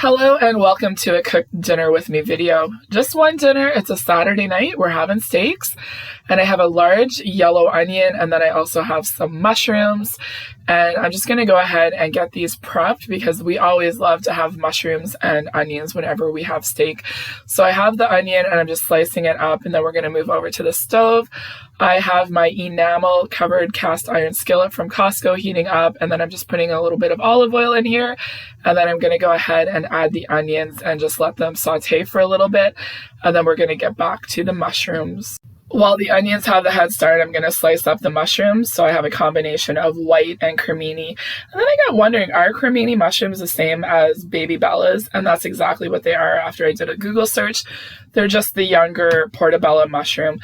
Hello and welcome to a cook dinner with me video. Just one dinner. It's a Saturday night. We're having steaks and I have a large yellow onion and then I also have some mushrooms, and I'm just going to go ahead and get these prepped because we always love to have mushrooms and onions whenever we have steak. So I have the onion and I'm just slicing it up, and then we're going to move over to the stove. I have my enamel covered cast iron skillet from Costco heating up, and then I'm just putting a little bit of olive oil in here, and then I'm going to go ahead and add the onions and just let them saute for a little bit, and then we're going to get back to the mushrooms. While the onions have the head start, I'm going to slice up the mushrooms. So I have a combination of white and cremini. And then I got wondering, are cremini mushrooms the same as baby bellas? And that's exactly what they are after I did a Google search. They're just the younger portobello mushroom.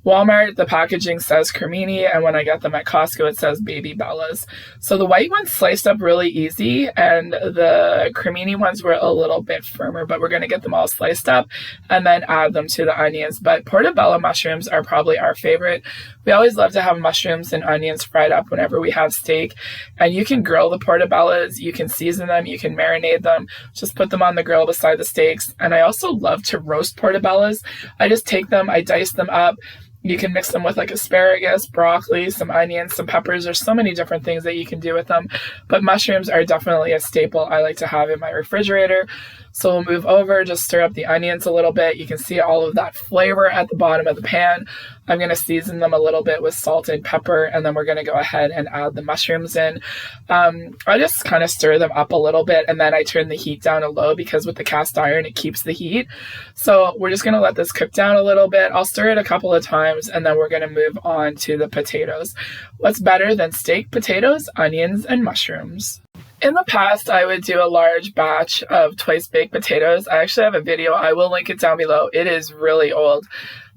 Walmart, the packaging says cremini, and when I get them at Costco, it says baby bellas. So the white ones sliced up really easy, and the cremini ones were a little bit firmer, but we're going to get them all sliced up and then add them to the onions. But portobello mushrooms are probably our favorite. We always love to have mushrooms and onions fried up whenever we have steak, and you can grill the portobellos, you can season them, you can marinate them, just put them on the grill beside the steaks. And I also love to roast portobellos. I just take them, I dice them up. You can mix them with like asparagus, broccoli, some onions, some peppers. There's so many different things that you can do with them. But mushrooms are definitely a staple I like to have in my refrigerator. So we'll move over, just stir up the onions a little bit. You can see all of that flavor at the bottom of the pan. I'm going to season them a little bit with salt and pepper, and then we're going to go ahead and add the mushrooms in. I just kind of stir them up a little bit, and then I turn the heat down to low because with the cast iron, it keeps the heat. So we're just going to let this cook down a little bit. I'll stir it a couple of times, and then we're going to move on to the potatoes. What's better than steak, potatoes, onions, and mushrooms? In the past, I would do a large batch of twice baked potatoes. I actually have a video. I will link it down below. It is really old,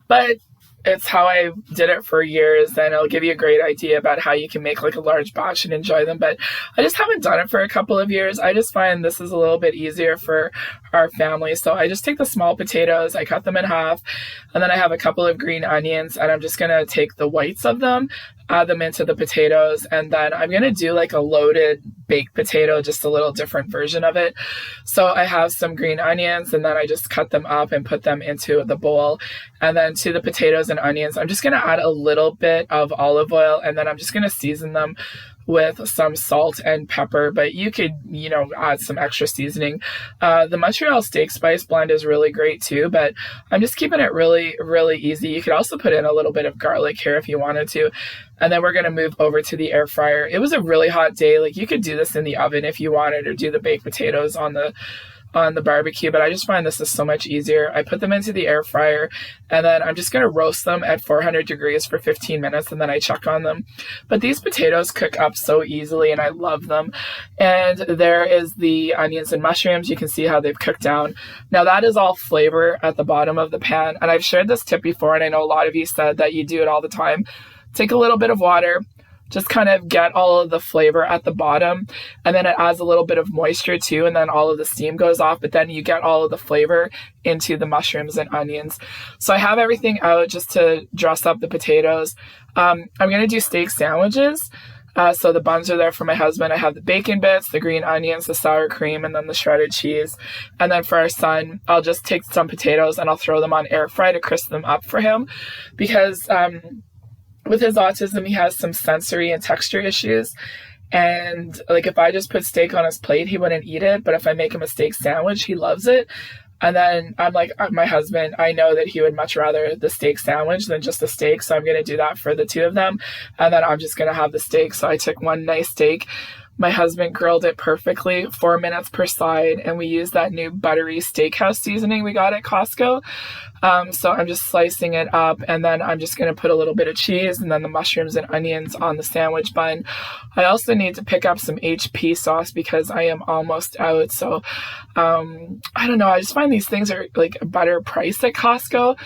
but it's how I did it for years, and it'll give you a great idea about how you can make like a large batch and enjoy them. But I just haven't done it for a couple of years. I just find this is a little bit easier for our family. So I just take the small potatoes, I cut them in half, and then I have a couple of green onions, and I'm just going to take the whites of them, add them into the potatoes, and then I'm going to do like a loaded baked potato, just a little different version of it. So I have some green onions, and then I just cut them up and put them into the bowl. And then to the potatoes and onions, I'm just going to add a little bit of olive oil, and then I'm just going to season them with some salt and pepper, but you could, add some extra seasoning. The Montreal steak spice blend is really great too, but I'm just keeping it really, really easy. You could also put in a little bit of garlic here if you wanted to. And then we're going to move over to the air fryer. It was a really hot day. Like, you could do this in the oven if you wanted, or do the baked potatoes on the barbecue, but I just find this is so much easier. I put them into the air fryer, and then I'm just going to roast them at 400 degrees for 15 minutes, and then I check on them. But these potatoes cook up so easily, and I love them. And there is the onions and mushrooms. You can see how they've cooked down. Now that is all flavor at the bottom of the pan, and I've shared this tip before, and I know a lot of you said that you do it all the time. Take a little bit of water, just kind of get all of the flavor at the bottom, and then it adds a little bit of moisture too, and then all of the steam goes off, but then you get all of the flavor into the mushrooms and onions. So I have everything out just to dress up the potatoes. I'm going to do steak sandwiches. So the buns are there for my husband. I have the bacon bits, the green onions, the sour cream, and then the shredded cheese. And then for our son, I'll just take some potatoes and I'll throw them on air fry to crisp them up for him, because with his autism, he has some sensory and texture issues. And like, if I just put steak on his plate, he wouldn't eat it. But if I make him a steak sandwich, he loves it. And then I'm like, my husband, I know that he would much rather the steak sandwich than just the steak. So I'm going to do that for the two of them. And then I'm just going to have the steak. So I took one nice steak. My husband grilled it perfectly, 4 minutes per side, and we used that new buttery steakhouse seasoning we got at Costco. So I'm just slicing it up, and then I'm just going to put a little bit of cheese and then the mushrooms and onions on the sandwich bun. I also need to pick up some HP sauce because I am almost out. So I don't know. I just find these things are like a better price at Costco,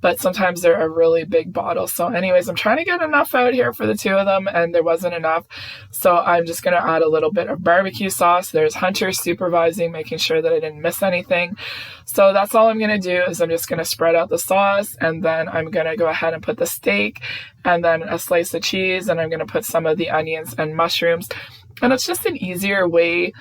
but sometimes they're a really big bottle. So anyways, I'm trying to get enough out here for the two of them, and there wasn't enough. So I'm just going to add a little bit of barbecue sauce. There's Hunter supervising, making sure that I didn't miss anything. So that's all I'm going to do is I'm just going to spread out the sauce, and then I'm going to go ahead and put the steak and then a slice of cheese, and I'm going to put some of the onions and mushrooms. And it's just an easier way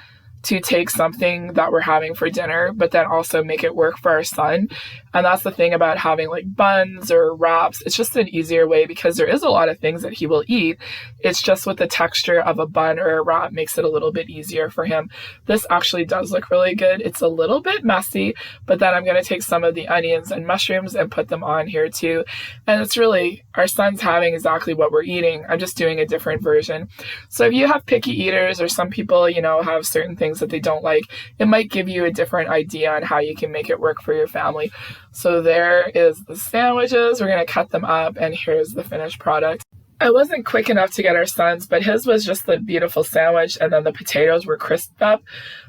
to take something that we're having for dinner, but then also make it work for our son. And that's the thing about having like buns or wraps. It's just an easier way because there is a lot of things that he will eat. It's just with the texture of a bun or a wrap makes it a little bit easier for him. This actually does look really good. It's a little bit messy, but then I'm going to take some of the onions and mushrooms and put them on here too. And it's really, our son's having exactly what we're eating. I'm just doing a different version. So if you have picky eaters or some people, you know, have certain things that they don't like, it might give you a different idea on how you can make it work for your family. So there is the sandwiches. We're going to cut them up, and here's the finished product. I wasn't quick enough to get our son's, but his was just the beautiful sandwich, and then the potatoes were crisped up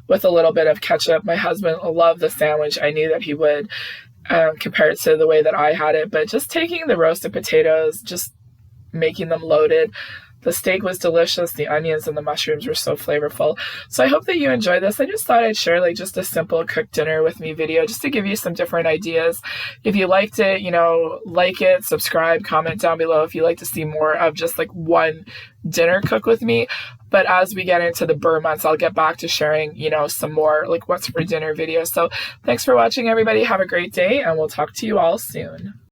with a little bit of ketchup. My husband loved the sandwich. I knew that he would, compared to the way that I had it, but just taking the roasted potatoes, just making them loaded. The steak was delicious. The onions and the mushrooms were so flavorful. So I hope that you enjoyed this. I just thought I'd share like just a simple cook dinner with me video just to give you some different ideas. If you liked it, you know, like it, subscribe, comment down below if you'd like to see more of just like one dinner cook with me. But as we get into the Burr months, I'll get back to sharing, you know, some more like what's for dinner videos. So thanks for watching, everybody. Have a great day, and we'll talk to you all soon.